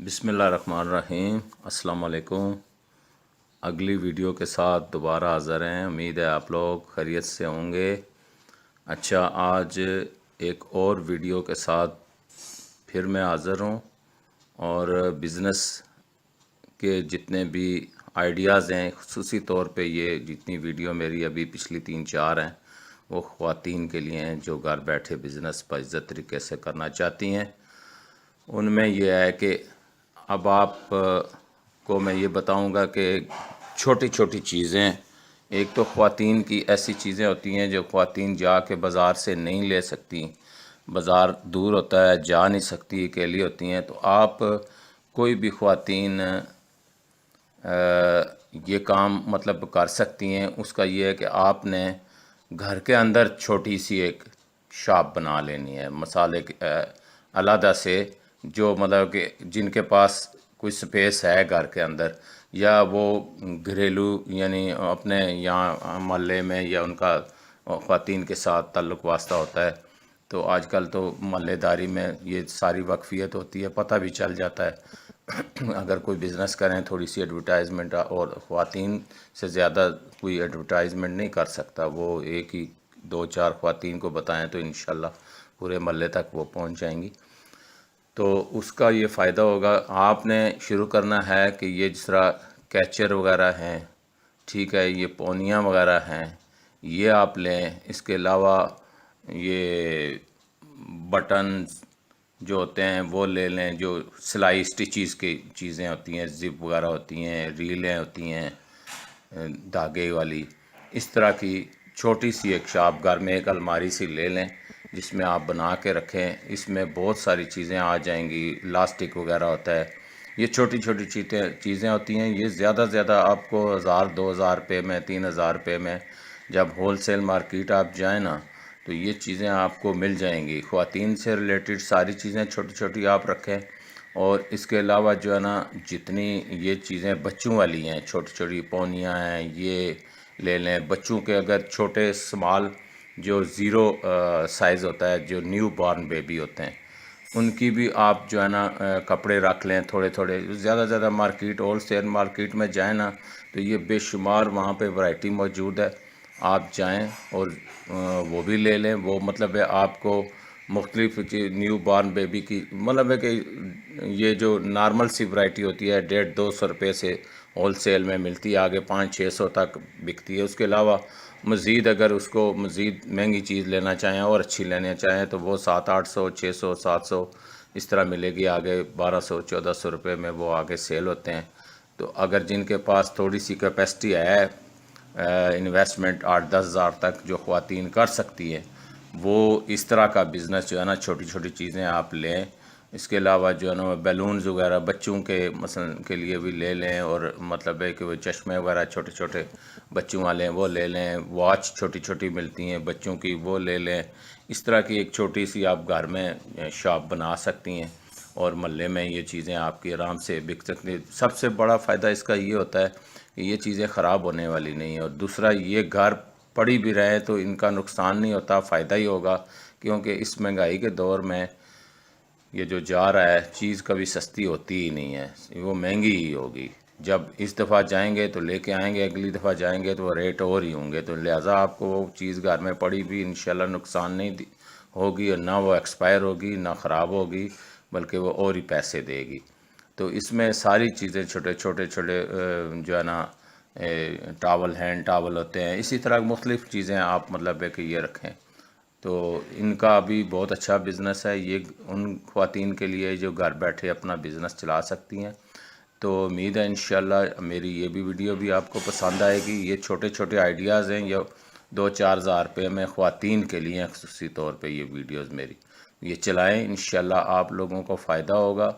बिस्मिल्लाहिर्रहमानिर्रहीम। अस्सलाम वालेकुम। अगली वीडियो के साथ दोबारा हाज़िर हैं। उम्मीद है आप लोग खैरियत से होंगे। अच्छा, आज एक और वीडियो के साथ फिर मैं हाज़िर हूँ और बिज़नेस के जितने भी आइडियाज़ हैं, ख़ुसूसी तौर पे ये जितनी वीडियो मेरी अभी पिछली 3-4 हैं वो ख़वातीन के लिए हैं जो घर बैठे बिज़नेस बाइज़्ज़त तरीके से करना चाहती हैं। उनमें यह है कि अब आप को मैं ये बताऊंगा कि छोटी छोटी चीज़ें, एक तो ख़वातीन की ऐसी चीज़ें होती हैं जो ख़वातीन जाके बाज़ार से नहीं ले सकती, बाज़ार दूर होता है, जा नहीं सकती, अकेली होती हैं। तो आप कोई भी ख़वातीन ये काम मतलब कर सकती हैं। उसका ये है कि आपने घर के अंदर छोटी सी एक शॉप बना लेनी है, मसाले अलहदा से, जो मतलब कि जिनके पास कोई स्पेस है घर के अंदर, या वो घरेलू यानी अपने यहाँ मोहल्ले में या उनका ख़वातीन के साथ ताल्लुक़ वास्ता होता है। तो आजकल तो मोहल्लेदारी में ये सारी वक्फियत होती है, पता भी चल जाता है। अगर कोई बिज़नेस करें, थोड़ी सी एडवर्टाइजमेंट, और ख़वातीन से ज़्यादा कोई एडवर्टाइजमेंट नहीं कर सकता, वो एक ही 2-4 ख़वातीन को बताएं तो इंशाल्लाह पूरे मोहल्ले तक वो पहुंच जाएंगी। तो उसका ये फ़ायदा होगा। आपने शुरू करना है कि ये जिस तरह कैचर वगैरह हैं, ठीक है, ये पोनियाँ वगैरह हैं, ये आप लें। इसके अलावा ये बटन जो होते हैं वो ले लें, जो सिलाई स्टिचेस की चीज़ें होती हैं, ज़िप वगैरह होती हैं, रीलें होती हैं धागे वाली। इस तरह की छोटी सी एक शॉप घर में एक अलमारी सी ले लें जिसमें आप बना के रखें। इसमें बहुत सारी चीज़ें आ जाएंगी, इलास्टिक वगैरह होता है। ये छोटी छोटी चीज़ें होती हैं। ये ज़्यादा से ज़्यादा आपको 1000-2000 रुपये में, 3000 रुपये में, जब होल सेल मार्केट आप जाएँ ना, तो ये चीज़ें आपको मिल जाएंगी। ख़वातीन से रिलेटेड सारी चीज़ें छोटी छोटी आप रखें। और इसके अलावा जो है ना, जितनी ये चीज़ें बच्चों वाली हैं, छोटी छोटी पोनियाँ हैं, ये ले लें। बच्चों के अगर छोटे स्मॉल जो ज़ीरो साइज़ होता है, जो न्यू बॉर्न बेबी होते हैं, उनकी भी आप जो है ना कपड़े रख लें थोड़े थोड़े। ज़्यादा से ज़्यादा मार्केट, होल सेल मार्केट में जाएँ ना, तो ये बेशुमार वहाँ पे वैरायटी मौजूद है। आप जाएं और वो भी ले लें। वो मतलब है आपको मुख्तलिफ न्यू बॉर्न बेबी की, मतलब है कि ये जो नॉर्मल सी वैरायटी होती है 150-200 रुपये से होल सेल में मिलती है, आगे 500-600 तक बिकती है। उसके अलावा मज़ीद अगर उसको मज़ीद महंगी चीज़ लेना चाहें और अच्छी लेना चाहें तो वो 700-800, 600, 700 इस तरह मिलेगी। आगे 1200-1400 रुपये में वो आगे सेल होते हैं। तो अगर जिनके पास थोड़ी सी कैपेसिटी है, इन्वेस्टमेंट 8-10 हज़ार तक जो ख़वातीन कर सकती हैं, वो इस तरह का बिज़नेस जो है ना, छोटी छोटी चीज़ें आप लें। इसके अलावा जो है ना बैलून्स वगैरह बच्चों के मसलन के लिए भी ले लें, और मतलब है कि वो चश्मे वगैरह छोटे छोटे बच्चों वाले हैं वो ले लें। वॉच छोटी छोटी मिलती हैं बच्चों की, वो ले लें। इस तरह की एक छोटी सी आप घर में शॉप बना सकती हैं और महल्ले में ये चीज़ें आपकी आराम से बिक सकती हैं। सबसे बड़ा फ़ायदा इसका ये होता है कि ये चीज़ें ख़राब होने वाली नहीं है, और दूसरा ये घर पड़ी भी रहे तो इनका नुकसान नहीं होता, फ़ायदा ही होगा। क्योंकि इस महंगाई के दौर में ये जो जा रहा है, चीज़ कभी सस्ती होती ही नहीं है, वो महंगी ही होगी। जब इस दफ़ा जाएंगे तो लेके आएंगे, अगली दफ़ा जाएंगे तो रेट और ही होंगे। तो लिहाजा आपको वो चीज़ घर में पड़ी भी इंशाल्लाह नुकसान नहीं होगी, और ना वो एक्सपायर होगी, ना ख़राब होगी, बल्कि वो और ही पैसे देगी। तो इसमें सारी चीज़ें छोटे छोटे छोटे जो है ना टावल, हैंड टावल होते हैं, इसी तरह मुख्तलिफ़ चीज़ें आप मतलब है कि ये रखें। तो इनका भी बहुत अच्छा बिज़नेस है। ये उन ख़वातीन के लिए जो घर बैठे अपना बिज़नेस चला सकती हैं। तो उम्मीद है इंशाल्लाह मेरी ये भी वीडियो भी आपको पसंद आएगी। ये छोटे छोटे आइडियाज़ हैं, ये 2-4 हज़ार रुपये में ख़वातीन के लिए ख़ुसूसी तौर पे ये वीडियोज़ मेरी, ये चलाएं, इंशाल्लाह आप लोगों को फ़ायदा होगा।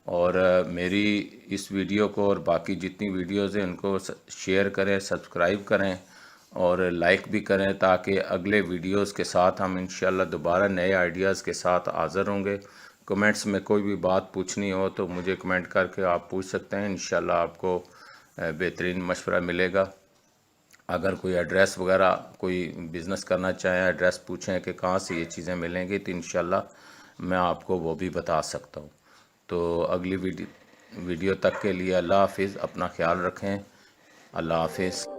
और मेरी इस वीडियो को और बाकी जितनी वीडियोज़ हैं उनको शेयर करें, सब्सक्राइब करें और लाइक भी करें, ताकि अगले वीडियोज़ के साथ हम इंशाल्लाह दोबारा नए आइडियाज़ के साथ हाज़िर होंगे। कमेंट्स में कोई भी बात पूछनी हो तो मुझे कमेंट करके आप पूछ सकते हैं, इंशाल्लाह आपको बेहतरीन मशवरा मिलेगा। अगर कोई एड्रेस वगैरह, कोई बिज़नेस करना चाहें, एड्रेस पूछें कि कहाँ से ये चीज़ें मिलेंगी, तो इंशाल्लाह मैं आपको वो भी बता सकता हूँ। तो अगली वीडियो ویڈیو تک کے لیے اللہ حافظ، اپنا خیال رکھیں، اللہ حافظ۔